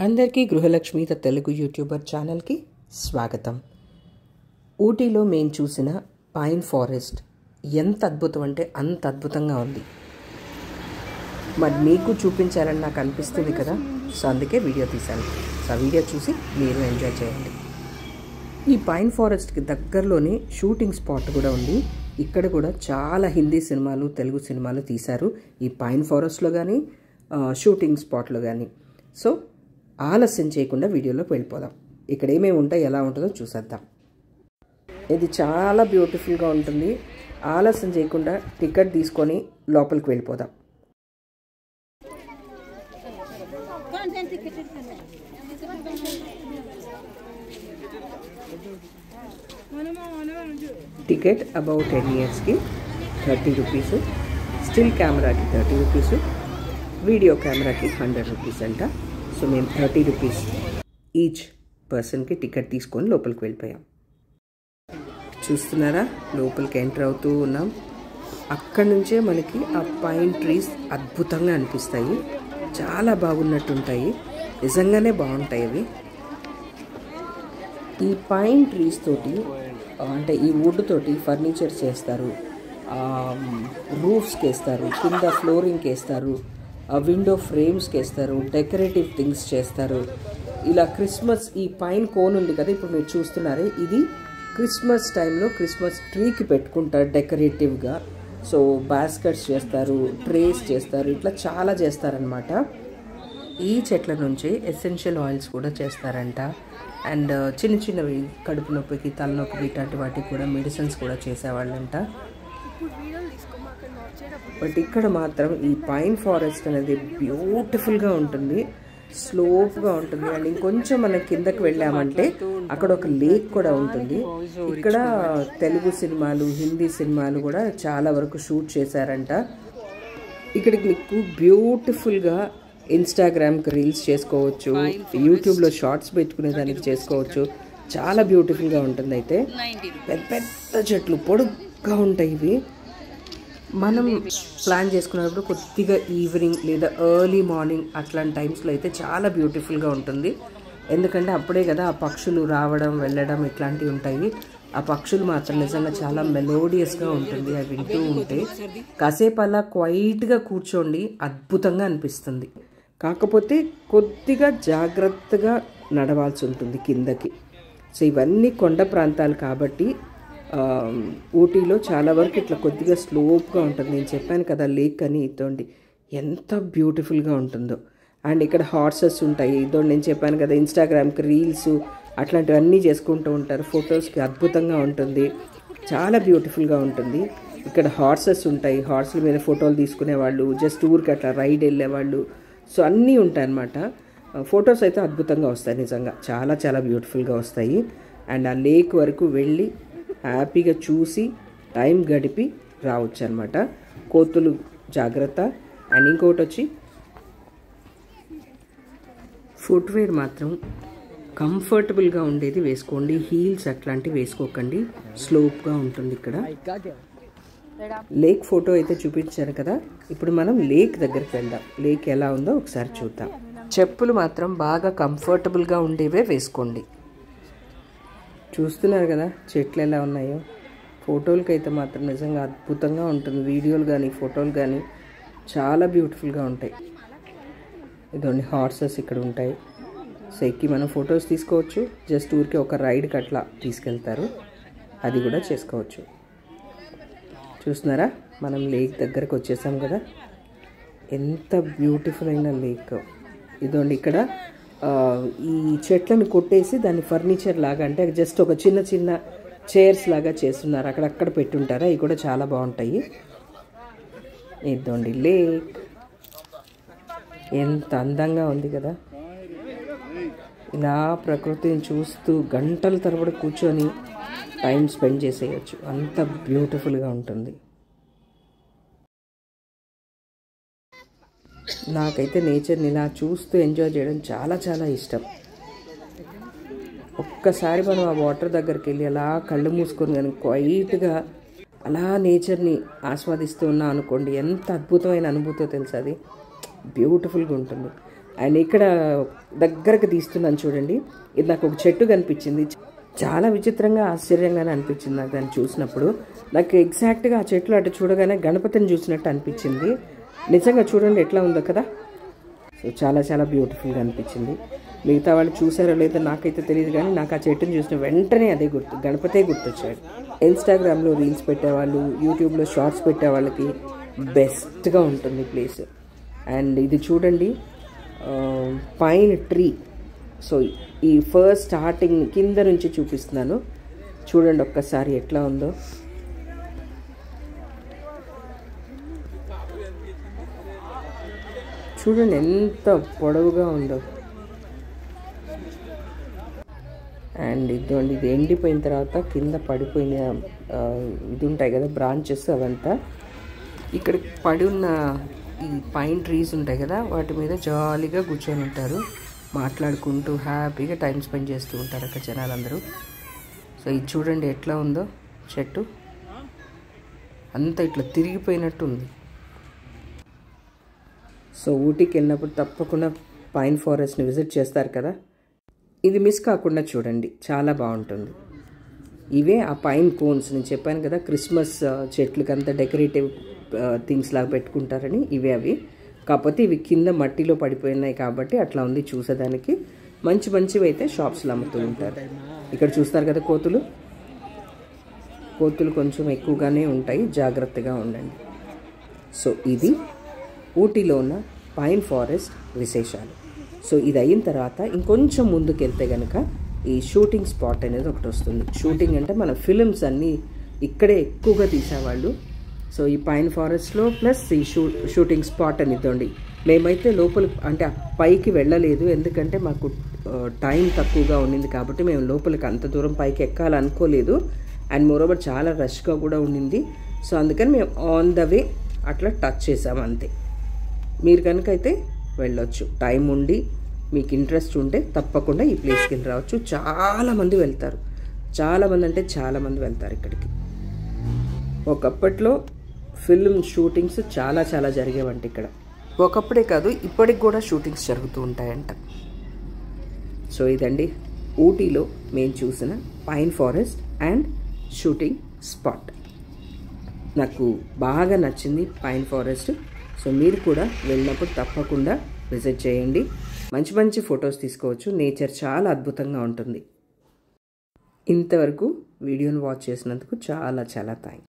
అందరికీ గృహలక్ష్మి తెలుగు యూట్యూబర్ ఛానల్కి స్వాగతం. ఊటీలో మేము చూసిన పైన్ ఫారెస్ట్ ఎంత అద్భుతం అంటే అంత అద్భుతంగా ఉంది. మరి మీకు చూపించాలని నాకు అనిపిస్తుంది కదా, సో అందుకే వీడియో తీశాను. సో ఆ వీడియో చూసి మీరు ఎంజాయ్ చేయండి. ఈ పైన్ ఫారెస్ట్కి దగ్గరలోనే షూటింగ్ స్పాట్ కూడా ఉంది. ఇక్కడ కూడా చాలా హిందీ సినిమాలు, తెలుగు సినిమాలు తీశారు ఈ పైన్ ఫారెస్ట్లో కానీ షూటింగ్ స్పాట్లో కానీ. సో ఆలస్యం చేయకుండా వీడియోలోకి వెళ్ళిపోదాం. ఇక్కడ ఏమేమి ఉంటాయి, ఎలా ఉంటుందో చూసేద్దాం. ఇది చాలా బ్యూటిఫుల్గా ఉంటుంది. ఆలస్యం చేయకుండా టికెట్ తీసుకొని లోపలికి వెళ్ళిపోదాం. టికెట్ అబౌట్ 10 yearsకి 30 రూపీస్, స్టిల్ కెమెరాకి 30 రూపీస్, వీడియో కెమెరాకి 100 రూపీస్ అంట. సో మేము 30 రూపీస్ ఈచ్ పర్సన్కి టికెట్ తీసుకొని లోపలికి వెళ్ళిపోయాం. చూస్తున్నారా, లోపలికి ఎంటర్ అవుతూ ఉన్నాం. అక్కడి నుంచే మనకి ఆ పైన్ ట్రీస్ అద్భుతంగా అనిపిస్తాయి. చాలా బాగున్నట్టుంటాయి, నిజంగానే బాగుంటాయి అవి. ఈ పైన్ ట్రీస్ తోటి అంటే ఈ వుడ్ తోటి ఫర్నిచర్ చేస్తారు, రూఫ్స్కి వేస్తారు, కింద ఫ్లోరింగ్కి వేస్తారు, విండో ఫ్రేమ్స్కి వేస్తారు, డెకరేటివ్ థింగ్స్ చేస్తారు. ఇలా క్రిస్మస్ ఈ పైన్ కోన్ ఉంది కదా ఇప్పుడు మీరు చూస్తున్నారే, ఇది క్రిస్మస్ టైంలో క్రిస్మస్ ట్రీకి పెట్టుకుంటారు డెకరేటివ్గా. సో బాస్కెట్స్ చేస్తారు, ట్రేస్ చేస్తారు, ఇట్లా చాలా చేస్తారనమాట. ఈ చెట్ల నుంచి ఎసెన్షియల్ ఆయిల్స్ కూడా చేస్తారంట. అండ్ చిన్న చిన్నవి కడుపు నొప్పికి, తలనొప్పికి ఇట్లాంటి వాటికి కూడా మెడిసిన్స్ కూడా చేసేవాళ్ళంట. బట్ ఇక్కడ మాత్రం ఈ పైన్ ఫారెస్ట్ అనేది బ్యూటిఫుల్గా ఉంటుంది, స్లోప్గా ఉంటుంది. అండ్ ఇంకొంచెం మనం కిందకి వెళ్ళామంటే అక్కడ ఒక లేక్ కూడా ఉంటుంది. ఇక్కడ తెలుగు సినిమాలు, హిందీ సినిమాలు కూడా చాలా వరకు షూట్ చేశారంట. ఇక్కడికి మీకు బ్యూటిఫుల్గా ఇన్స్టాగ్రామ్కి రీల్స్ చేసుకోవచ్చు, యూట్యూబ్లో షార్ట్స్ పెట్టుకునే దానికి చేసుకోవచ్చు. చాలా బ్యూటిఫుల్గా ఉంటుంది. అయితే పెద్ద పెద్ద చెట్లు పొడుగ్గా ఉంటాయి ఇవి. మనం ప్లాన్ చేసుకున్నప్పుడు కొద్దిగా ఈవినింగ్ లేదా ఎర్లీ మార్నింగ్ అట్లాంటి టైమ్స్లో అయితే చాలా బ్యూటిఫుల్గా ఉంటుంది. ఎందుకంటే అప్పుడే కదా ఆ పక్షులు రావడం వెళ్ళడం ఇట్లాంటివి ఉంటాయి. ఆ పక్షులు మాత్రం నిజంగా చాలా మెలోడియస్గా ఉంటుంది. అవి వింటూ ఉంటే కాసేపు అలా క్వైట్గా కూర్చోండి, అద్భుతంగా అనిపిస్తుంది. కాకపోతే కొద్దిగా జాగ్రత్తగా నడవాల్సి ఉంటుంది కిందకి. సో ఇవన్నీ కొండ ప్రాంతాలు కాబట్టి ఊటీలో చాలా వరకు ఇట్లా కొద్దిగా స్లోప్గా ఉంటుంది. నేను చెప్పాను కదా లేక్ అని, ఇదోండి ఎంత బ్యూటిఫుల్గా ఉంటుందో. అండ్ ఇక్కడ హార్సెస్ ఉంటాయి. ఇదోండి నేను చెప్పాను కదా ఇన్స్టాగ్రామ్కి రీల్స్ అట్లాంటివన్నీ చేసుకుంటూ ఉంటారు, ఫొటోస్కి అద్భుతంగా ఉంటుంది, చాలా బ్యూటిఫుల్గా ఉంటుంది. ఇక్కడ హార్సెస్ ఉంటాయి, హార్స్ల మీద ఫోటోలు తీసుకునేవాళ్ళు, జస్ట్ ఊరికి అట్లా రైడ్ వెళ్ళేవాళ్ళు. సో అన్నీ ఉంటాయి అన్నమాట. ఫొటోస్ అయితే అద్భుతంగా వస్తాయి, నిజంగా చాలా చాలా బ్యూటిఫుల్గా వస్తాయి. అండ్ ఆ లేక్ వరకు వెళ్ళి హ్యాపీగా చూసి టైం గడిపి రావచ్చు అనమాట. కోతులు జాగ్రత్త. అండ్ ఇంకోటి వచ్చి ఫుట్వేర్ మాత్రం కంఫర్టబుల్గా ఉండేది వేసుకోండి, హీల్స్ అట్లాంటివి వేసుకోకండి, స్లోప్గా ఉంటుంది. ఇక్కడ లేక్ ఫోటో అయితే చూపించారు కదా, ఇప్పుడు మనం లేక్ దగ్గరికి వెళ్దాం. లేక్ ఎలా ఉందో ఒకసారి చూద్దాం. చెప్పులు మాత్రం బాగా కంఫర్టబుల్గా ఉండేవే వేసుకోండి. చూస్తున్నారు కదా చెట్లు ఎలా ఉన్నాయో. ఫోటోలకి అయితే మాత్రం నిజంగా అద్భుతంగా ఉంటుంది. వీడియోలు కానీ ఫోటోలు కానీ చాలా బ్యూటిఫుల్గా ఉంటాయి. ఇదోండి హార్సెస్ ఇక్కడ ఉంటాయి. సో ఎక్కి మనం ఫొటోస్ తీసుకోవచ్చు, జస్ట్ ఊరికి ఒక రైడ్కి అట్లా తీసుకెళ్తారు, అది కూడా చేసుకోవచ్చు. చూస్తున్నారా, మనం లేక్ దగ్గరకు వచ్చేసాం కదా, ఎంత బ్యూటిఫుల్ అయిన లేక్. ఇదోండి ఇక్కడ ఈ చెట్లను కొట్టేసి దాన్ని ఫర్నిచర్ లాగా, అంటే జస్ట్ ఒక చిన్న చిన్న చైర్స్ లాగా చేస్తున్నారు, అక్కడక్కడ పెట్టుంటారు. అవి కూడా చాలా బాగుంటాయి. ఇదోండి లేక్, ఎంత అందంగా ఉంది కదా. ఇలా ప్రకృతిని చూస్తూ గంటల తరబడి కూర్చొని టైం స్పెండ్ చేసేయచ్చు, అంత బ్యూటిఫుల్గా ఉంటుంది. నాకైతే నేచర్ని ఇలా చూస్తూ ఎంజాయ్ చేయడం చాలా చాలా ఇష్టం. ఒక్కసారి మనం ఆ వాటర్ దగ్గరికి వెళ్ళి అలా కళ్ళు మూసుకొని కానీ క్వైట్గా అలా నేచర్ని ఆస్వాదిస్తూ ఉన్నాం అనుకోండి, ఎంత అద్భుతమైన అనుభూతో తెలుసు. అది బ్యూటిఫుల్గా ఉంటుంది. అండ్ ఇక్కడ దగ్గరకు తీస్తున్నాను చూడండి, ఇది నాకు ఒక చెట్టు కనిపించింది. చాలా విచిత్రంగా ఆశ్చర్యంగానే అనిపించింది నాకు దాన్ని చూసినప్పుడు. నాకు ఎగ్జాక్ట్గా ఆ చెట్లు అటు చూడగానే గణపతిని చూసినట్టు అనిపించింది. నిజంగా చూడండి ఎట్లా ఉందో కదా. సో చాలా చాలా బ్యూటిఫుల్గా అనిపించింది. మిగతా వాళ్ళు చూసారో లేదో నాకైతే తెలియదు, కానీ నాకు ఆ చెట్టుని చూసిన వెంటనే అదే గణపతే గుర్తొచ్చాడు. ఇన్స్టాగ్రామ్లో రీల్స్ పెట్టేవాళ్ళు, యూట్యూబ్లో షార్ట్స్ పెట్టే వాళ్ళకి బెస్ట్గా ఉంటుంది ప్లేస్. అండ్ ఇది చూడండి పైన్ ట్రీ. సో ఈ ఫస్ట్ స్టార్టింగ్ కింద నుంచి చూపిస్తున్నాను చూడండి ఒక్కసారి ఎట్లా ఉందో. చూడండి ఎంత పొడవుగా ఉందో. అండ్ ఇదిగోండి, ఇది ఎండిపోయిన తర్వాత కింద పడిపోయిన ఇది ఉంటాయి కదా బ్రాంచెస్, అవంతా ఇక్కడ పడి ఉన్న ఈ పైన్ ట్రీస్ ఉంటాయి కదా, వాటి మీద జాలీగా కూర్చొని ఉంటారు, మాట్లాడుకుంటూ హ్యాపీగా టైం స్పెండ్ చేస్తూ ఉంటారు అక్కడ జనాలందరూ. సో ఇది చూడండి ఎట్లా ఉందో చెట్టు, అంతా ఇట్లా తిరిగిపోయినట్టు ఉంది. సో ఊటీకి వెళ్ళినప్పుడు తప్పకుండా పైన్ ఫారెస్ట్ని విజిట్ చేస్తారు కదా, ఇది మిస్ కాకుండా చూడండి, చాలా బాగుంటుంది. ఇవే ఆ పైన్ కోన్స్, నేను చెప్పాను కదా క్రిస్మస్ చెట్లకంతా డెకరేటివ్ థింగ్స్ లాగా పెట్టుకుంటారని, ఇవే అవి. కాకపోతే ఇవి కింద మట్టిలో పడిపోయినాయి కాబట్టి అట్లా ఉంది చూసేదానికి. మంచి మంచివి అయితే షాప్స్లో అమ్ముతూ ఉంటారు. ఇక్కడ చూస్తారు కదా కోతులు కొంచెం ఎక్కువగానే ఉంటాయి, జాగ్రత్తగా ఉండండి. సో ఇది ఊటీలో ఉన్న పైన్ ఫారెస్ట్ విశేషాలు. సో ఇది అయిన తర్వాత ఇంకొంచెం ముందుకు వెళ్తే కనుక ఈ షూటింగ్ స్పాట్ అనేది ఒకటి వస్తుంది. షూటింగ్ అంటే మన ఫిలిమ్స్ అన్నీ ఇక్కడే ఎక్కువగా తీసేవాళ్ళు. సో ఈ పైన్ ఫారెస్ట్లో ప్లస్ ఈ షూటింగ్ స్పాట్ అని ఇద్దండి. మేమైతే లోపలికి అంటే పైకి వెళ్ళలేదు, ఎందుకంటే మాకు టైం తక్కువగా ఉండింది కాబట్టి మేము లోపలికి అంత దూరం పైకి ఎక్కాలనుకోలేదు. అండ్ మోరోవర్ చాలా రష్గా కూడా ఉండింది. సో అందుకని మేము ఆన్ ద వే అట్లా టచ్ చేసాము అంతే. మీరు కనుక అయితే వెళ్ళొచ్చు, టైం ఉండి మీకు ఇంట్రెస్ట్ ఉంటే తప్పకుండా ఈ ప్లేస్కి వెళ్ళి రావచ్చు. చాలామంది వెళ్తారు, చాలామంది అంటే చాలామంది వెళ్తారు ఇక్కడికి. ఒకప్పట్లో ఫిల్మ్ షూటింగ్స్ చాలా చాలా జరిగేవంట ఇక్కడ. ఒకప్పుడే కాదు ఇప్పటికి కూడా షూటింగ్స్ జరుగుతూ ఉంటాయంట. సో ఇదండి ఊటీలో మేము చూసిన pine forest and shooting spot. నాకు బాగా నచ్చింది పైన్ ఫారెస్ట్. సో మీరు కూడా వెళ్ళినప్పుడు తప్పకుండా విజిట్ చేయండి. మంచి మంచి ఫొటోస్ తీసుకోవచ్చు, నేచర్ చాలా అద్భుతంగా ఉంటుంది. ఇంతవరకు వీడియోని వాచ్ చేసినందుకు చాలా చాలా థ్యాంక్స్.